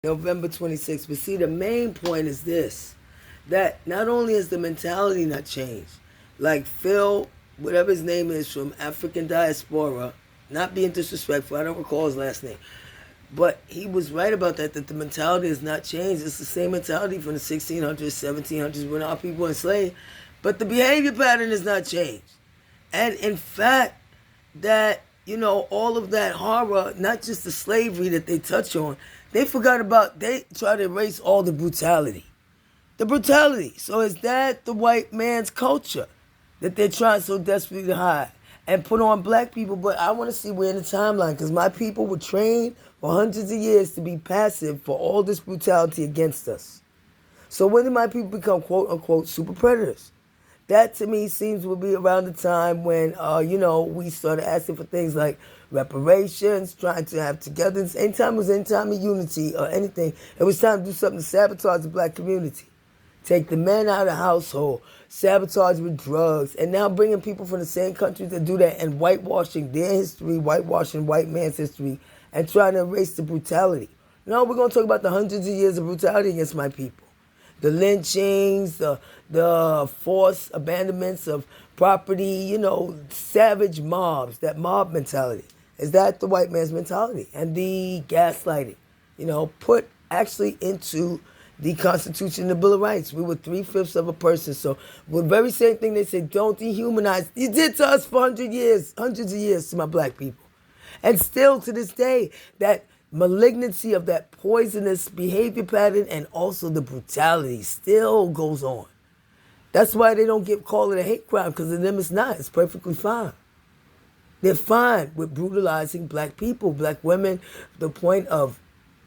November 26th. But see, the main point is this, that not only has the mentality not changed, like Phil, whatever his name is, from African diaspora, not being disrespectful, I don't recall his last name, but he was right about that the mentality has not changed. It's the same mentality from the 1600s, 1700s when our people were enslaved, but the behavior pattern has not changed. And in fact, that, all of that horror, not just the slavery that they touch on, they forgot about, they try to erase all the brutality. The brutality. So is that the white man's culture that they're trying so desperately to hide and put on black people? But I want to see where in the timeline, because my people were trained for hundreds of years to be passive for all this brutality against us. So when did my people become quote unquote super predators? That to me seems to be around the time when, we started asking for things like reparations, trying to have togetherness. Anytime it was any time of unity or anything, it was time to do something to sabotage the black community. Take the men out of the household, sabotage with drugs, and now bringing people from the same countries that do that and whitewashing their history, whitewashing white man's history, and trying to erase the brutality. No, we're going to talk about the hundreds of years of brutality against my people. The lynchings, the forced abandonments of property, savage mobs, that mob mentality. Is that the white man's mentality? And the gaslighting, put actually into the Constitution and the Bill of Rights. We were 3/5 of a person. So the very same thing they say, don't dehumanize. You did to us for hundreds of years to my black people. And still to this day, that malignancy of that poisonous behavior pattern and also the brutality still goes on. That's why they don't call it a hate crime, because to them it's not. It's perfectly fine. They're fine with brutalizing black people, black women, the point of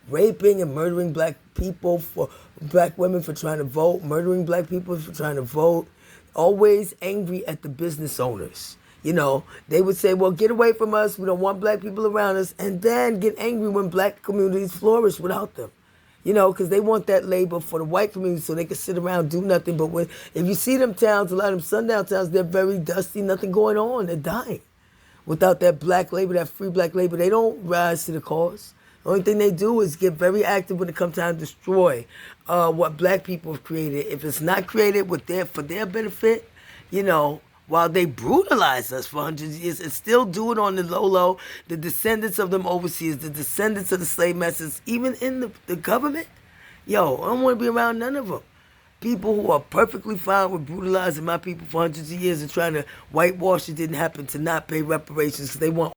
raping and murdering black people, for black women for trying to vote, murdering black people for trying to vote, always angry at the business owners. They would say, well, get away from us. We don't want black people around us. And then get angry when black communities flourish without them. Because they want that labor for the white community so they can sit around, do nothing. But if you see them towns, a lot of them sundown towns, they're very dusty, nothing going on. They're dying. Without that black labor, that free black labor, they don't rise to the cause. The only thing they do is get very active when it comes time to destroy what black people have created. If it's not created for their benefit, while they brutalize us for hundreds of years and still do it on the low, the descendants of them overseas, the descendants of the slave masters, even in the government, I don't want to be around none of them. People who are perfectly fine with brutalizing my people for hundreds of years and trying to whitewash it didn't happen, to not pay reparations because they want